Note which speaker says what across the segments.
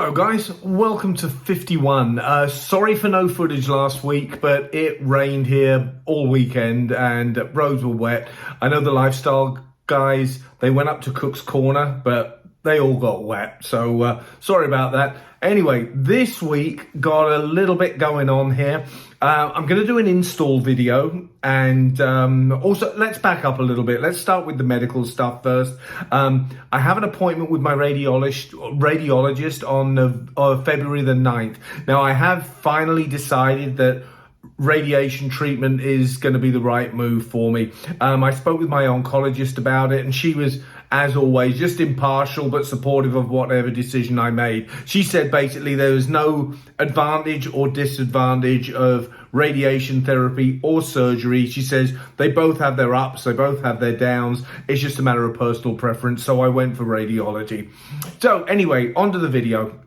Speaker 1: Hello guys, welcome to 51. Sorry for no footage last week, but it rained here all weekend and roads were wet. I know the lifestyle guys, they went up to Cook's Corner, but they all got wet. So sorry about that. Anyway, this week got a little bit going on here. I'm going to do an install video, and also let's back up a little bit. Let's start with the medical stuff first. I have an appointment with my radiologist on February the 9th. Now, I have finally decided that radiation treatment is going to be the right move for me. I spoke with my oncologist about it, and she was, as always, just impartial but supportive of whatever decision I made. She said basically there was no advantage or disadvantage of radiation therapy or surgery. She says they both have their ups, they both have their downs. It's just a matter of personal preference. So I went for radiology. So anyway, onto the video.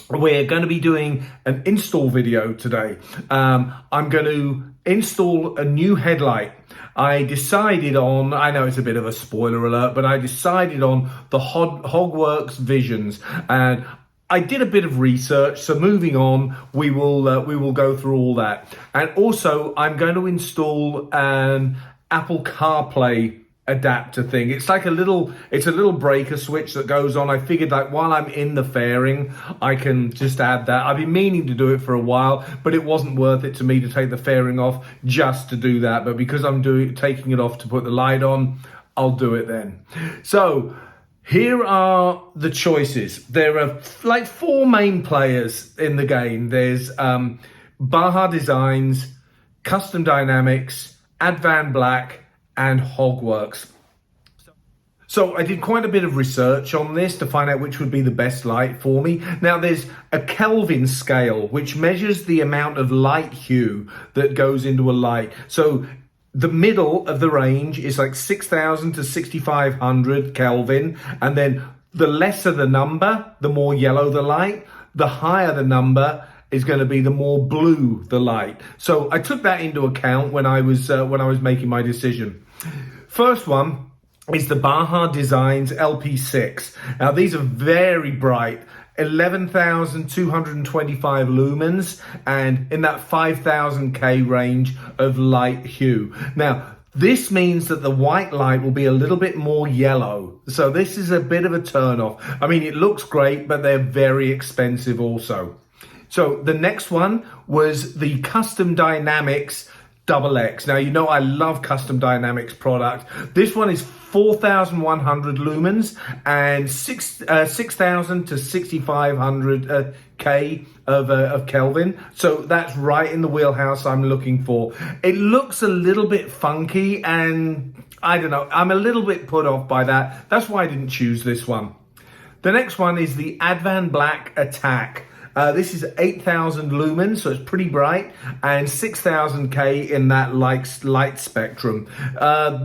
Speaker 1: We're going to be doing an install video today. I'm going to install a new headlight. I decided on, I know it's a bit of a spoiler alert, but I decided on the Hogworkz Visionz, and I did a bit of research. So moving on, we will go through all that. And also I'm going to install an Apple CarPlay adapter thing. It's like a little breaker switch that goes on. I figured like while I'm in the fairing, I can just add that. I've been meaning to do it for a while, but it wasn't worth it to me to take the fairing off just to do that. But because I'm taking it off to put the light on, I'll do it then. So here are the choices. There are like four main players in the game. There's Baja Designs, Custom Dynamics, Advan Black, and Hogworkz. So I did quite a bit of research on this to find out which would be the best light for me. Now there's a Kelvin scale which measures the amount of light hue that goes into a light. So the middle of the range is like 6,000 to 6,500 Kelvin, and then the lesser the number, the more yellow the light. The higher the number is going to be the more blue the light. So I took that into account when I was making my decision. First one is the Baja Designs LP6. Now these are very bright, 11,225 lumens, and in that 5,000K range of light hue. Now this means that the white light will be a little bit more yellow. So this is a bit of a turn off. I mean, it looks great, but they're very expensive also. So the next one was the Custom Dynamics XX. Now, you know I love Custom Dynamics product. This one is 4,100 lumens and 6,000 to 6,500 K of Kelvin. So that's right in the wheelhouse I'm looking for. It looks a little bit funky, and I don't know, I'm a little bit put off by that. That's why I didn't choose this one. The next one is the Advan Black Attack. This is 8,000 lumens, so it's pretty bright, and 6,000K in that light spectrum.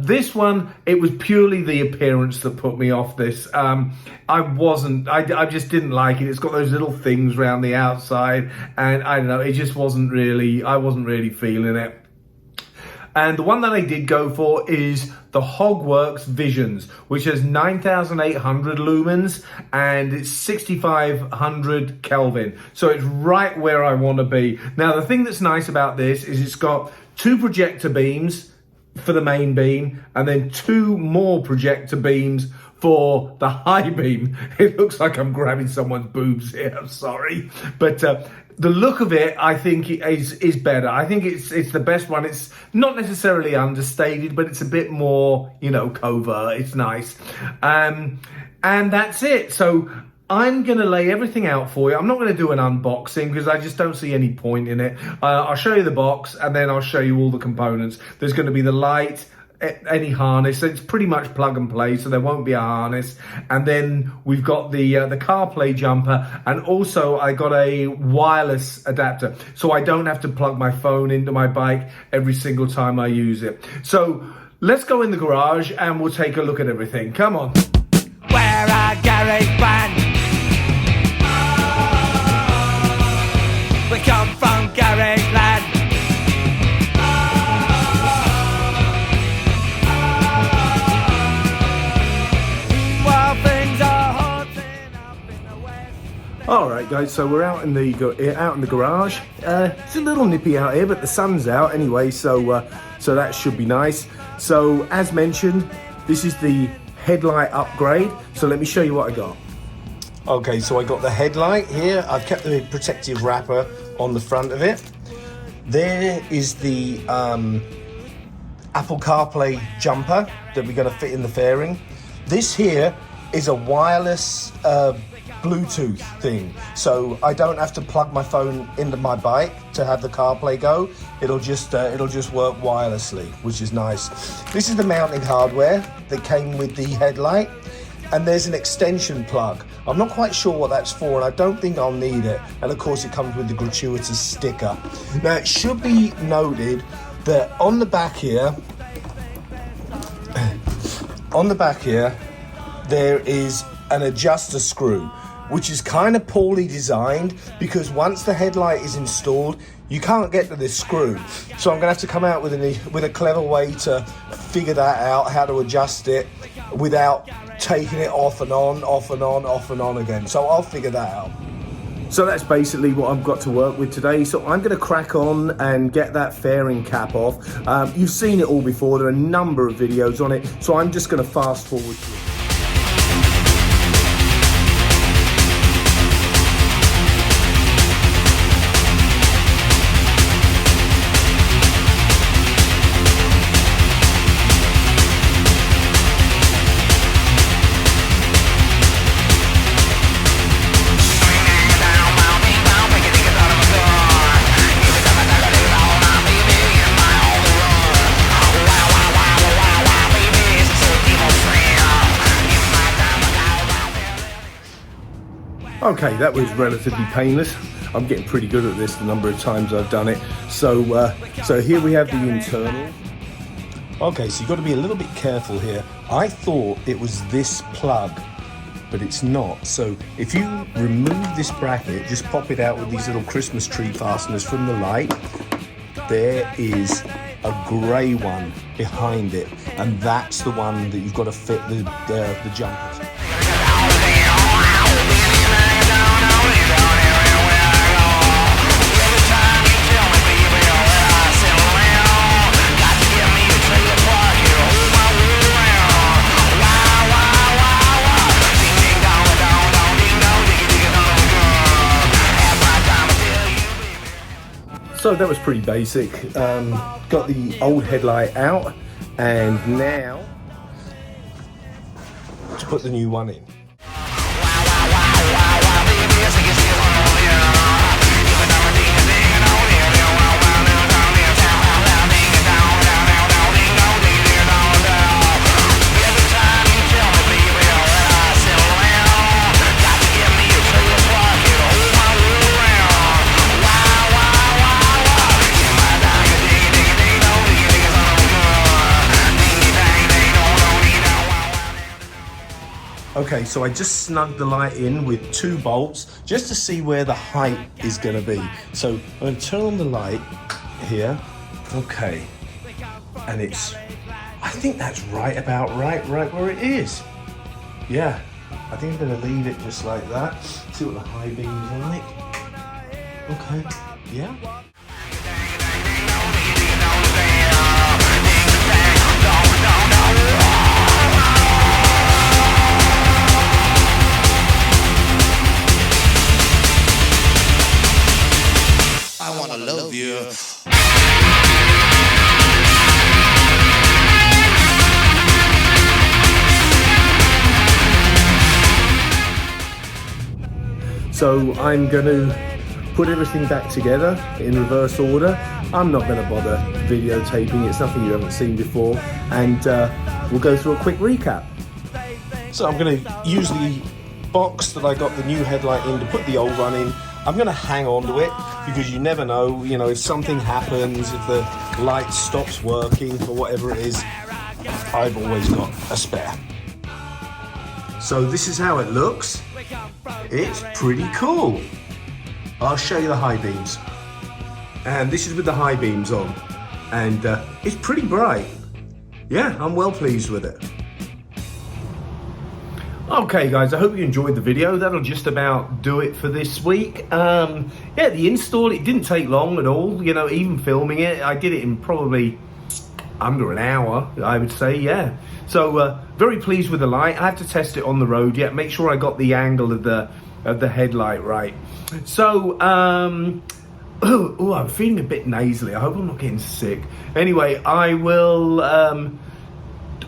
Speaker 1: This one, it was purely the appearance that put me off this. I just didn't like it. It's got those little things around the outside, and I don't know, it just wasn't really, I wasn't really feeling it. And the one that I did go for is the Hogworkz Visionz, which has 9,800 lumens and it's 6,500 Kelvin. So it's right where I want to be. Now, the thing that's nice about this is it's got two projector beams for the main beam and then two more projector beams for the high beam. It looks like I'm grabbing someone's boobs here, I'm sorry. But the look of it, I think, is better. I think it's the best one. It's not necessarily understated, but it's a bit more, you know, covert. It's nice. And that's it. So I'm going to lay everything out for you. I'm not going to do an unboxing because I just don't see any point in it. I'll show you the box and then I'll show you all the components. There's going to be the light, any harness. It's pretty much plug and play, so there won't be a harness. And then we've got the CarPlay jumper, and also I got a wireless adapter, so I don't have to plug my phone into my bike every single time I use it. So let's go in the garage and we'll take a look at everything. Come on.
Speaker 2: We're a garage band. We come from garage land. While things are haunting up in the west.
Speaker 1: All right, guys. So we're out in the garage. It's a little nippy out here, but the sun's out anyway, so that should be nice. So as mentioned, this is the headlight upgrade. So let me show you what I got. Okay, so I got the headlight here. I've kept the protective wrapper on the front of it. There is the Apple CarPlay jumper that we're going to fit in the fairing. This here is a wireless Bluetooth thing, so I don't have to plug my phone into my bike to have the CarPlay go. It'll just work wirelessly, which is nice. This is the mounting hardware that came with the headlight, and there's an extension plug. I'm not quite sure what that's for, and I don't think I'll need it. And of course, it comes with the gratuitous sticker. Now, it should be noted that on the back here, there is an adjuster screw, which is kind of poorly designed, because once the headlight is installed, you can't get to this screw. So I'm gonna have to come out with a clever way to figure that out, how to adjust it without taking it off and on, off and on, off and on again. So I'll figure that out. So that's basically what I've got to work with today. So I'm going to crack on and get that fairing cap off. You've seen it all before. There are a number of videos on it. So I'm just going to fast forward to it. Okay, that was relatively painless. I'm getting pretty good at this, the number of times I've done it. So here we have the internal. Okay, so you've got to be a little bit careful here. I thought it was this plug, but it's not. So if you remove this bracket, just pop it out with these little Christmas tree fasteners from the light, there is a grey one behind it, and that's the one that you've got to fit the jumpers. So that was pretty basic. Got the old headlight out, and now to put the new one in. Okay, so I just snugged the light in with 2 bolts just to see where the height is going to be. So I'm going to turn on the light here. Okay, and I think that's right where it is. Yeah, I think I'm going to leave it just like that. See what the high beams are like. Okay, yeah.
Speaker 3: Love you.
Speaker 1: So I'm going to put everything back together in reverse order. I'm not going to bother videotaping, it's nothing you haven't seen before, and we'll go through a quick recap. So I'm going to use the box that I got the new headlight in to put the old one in. I'm going to hang on to it because you never know, if something happens, if the light stops working for whatever it is, I've always got a spare. So this is how it looks. It's pretty cool. I'll show you the high beams. And this is with the high beams on. And it's pretty bright. Yeah, I'm well pleased with it. Okay guys, I hope you enjoyed the video. That'll just about do it for this week. Yeah, the install, it didn't take long at all. You know, even filming it, I did it in probably under an hour, I would say, yeah. So very pleased with the light. I have to test it on the road yet, make sure I got the angle of the headlight right. So I'm feeling a bit nasally. I hope I'm not getting sick. Anyway, I will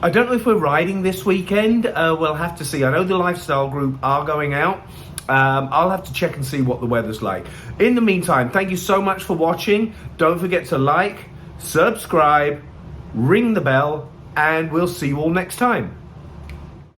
Speaker 1: I don't know if we're riding this weekend. We'll have to see. I know the lifestyle group are going out. I'll have to check and see what the weather's like. In the meantime, thank you so much for watching. Don't forget to like, subscribe, ring the bell, and we'll see you all next time.